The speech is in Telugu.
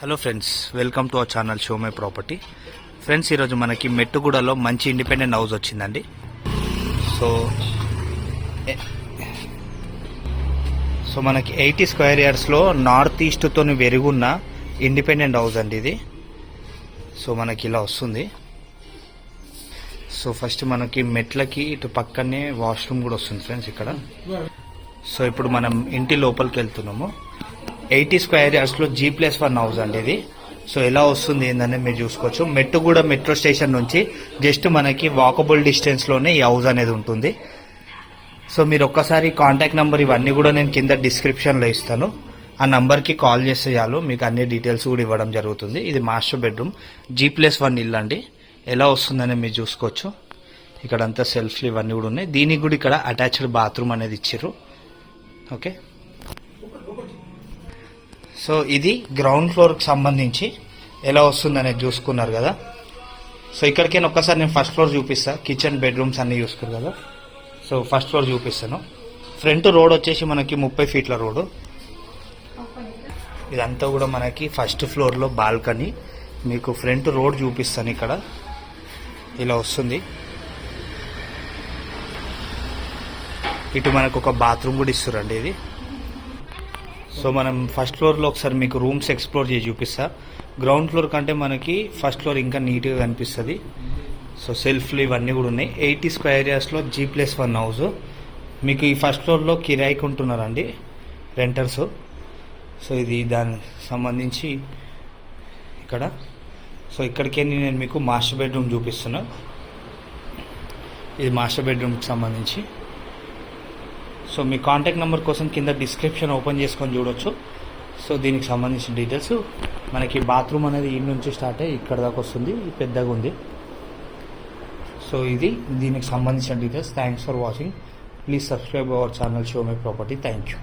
Hello friends, welcome to our channel show my property. Friends, ఈరోజు మనకి మెట్టుగూడలో మంచి ఇండిపెండెంట్ హౌస్ వచ్చిందండి. సో మనకి 80 స్క్వేర్ యార్డ్స్లో నార్త్ ఈస్ట్తో వెరుగున్న ఇండిపెండెంట్ హౌస్ అండి ఇది. సో మనకి ఇలా వస్తుంది. సో ఫస్ట్ మనకి మెట్లకి ఇటు పక్కనే వాష్రూమ్ కూడా వస్తుంది ఫ్రెండ్స్ ఇక్కడ. సో ఇప్పుడు మనం ఇంటి లోపలికి వెళ్తున్నాము. 80 స్క్వేర్ యార్డ్స్లో G+1 హౌస్ అండి ఇది. సో ఎలా వస్తుంది ఏంటనేది మీరు చూసుకోవచ్చు. మెట్టుగూడ మెట్రో స్టేషన్ నుంచి జస్ట్ మనకి వాకబుల్ డిస్టెన్స్లోనే ఈ హౌస్ అనేది ఉంటుంది. సో మీరు ఒక్కసారి కాంటాక్ట్ నెంబర్ ఇవన్నీ కూడా నేను కింద డిస్క్రిప్షన్లో ఇస్తాను. ఆ నంబర్కి కాల్ చేస్తే చాలు, మీకు అన్ని డీటెయిల్స్ కూడా ఇవ్వడం జరుగుతుంది. ఇది మాస్టర్ బెడ్రూమ్, G+1 ఇల్లు అండి. ఎలా వస్తుందని మీరు చూసుకోవచ్చు. ఇక్కడంతా సెల్ఫ్లు ఇవన్నీ కూడా ఉన్నాయి. దీనికి కూడా ఇక్కడ అటాచ్డ్ బాత్రూమ్ అనేది ఇచ్చారు. ఓకే, సో ఇది గ్రౌండ్ ఫ్లోర్కి సంబంధించి ఎలా వస్తుంది అనేది చూసుకున్నారు కదా. సో ఇక్కడికి ఒక్కసారి నేను ఫస్ట్ ఫ్లోర్ చూపిస్తాను. కిచెన్ బెడ్రూమ్స్ అన్నీ చూసుకున్నారు కదా. సో ఫస్ట్ ఫ్లోర్ చూపిస్తాను. ఫ్రంట్ రోడ్ వచ్చేసి మనకి 30 ఫీట్ల రోడ్డు. ఇదంతా కూడా మనకి ఫస్ట్ ఫ్లోర్లో బాల్కనీ. మీకు ఫ్రంట్ రోడ్ చూపిస్తాను. ఇక్కడ ఇలా వస్తుంది. ఇటు మనకు ఒక బాత్రూమ్ కూడా ఇస్తారండి ఇది. సో మనం ఫస్ట్ ఫ్లోర్లో ఒకసారి మీకు రూమ్స్ ఎక్స్ప్లోర్ చేసి చూపిస్తా. గ్రౌండ్ ఫ్లోర్ కంటే మనకి ఫస్ట్ ఫ్లోర్ ఇంకా నీట్గా కనిపిస్తుంది. సో సెల్ఫ్లు ఇవన్నీ కూడా ఉన్నాయి. 80 స్క్వేర్ యార్డ్స్లో G+1 హౌస్. మీకు ఈ ఫస్ట్ ఫ్లోర్లో కిరాయికి ఉంటున్నారండి రెంటర్స్. సో ఇది దానికి సంబంధించి ఇక్కడ. సో ఇక్కడికి నేను మీకు మాస్టర్ బెడ్రూమ్ చూపిస్తున్నా. ఇది మాస్టర్ బెడ్రూమ్కి సంబంధించి. సో మీ కాంటాక్ట్ నెంబర్ కోసం కింద డిస్క్రిప్షన్ ఓపెన్ చేసుకొని చూడొచ్చు. సో దీనికి సంబంధించిన డీటెయిల్స్. మనకి బాత్రూమ్ అనేది ఈ నుంచి స్టార్ట్ అయ్యి ఇక్కడ దాకా వస్తుంది. పెద్దగా ఉంది. సో ఇది దీనికి సంబంధించిన details. Thanks for watching. Please subscribe our channel show my property. Thank you.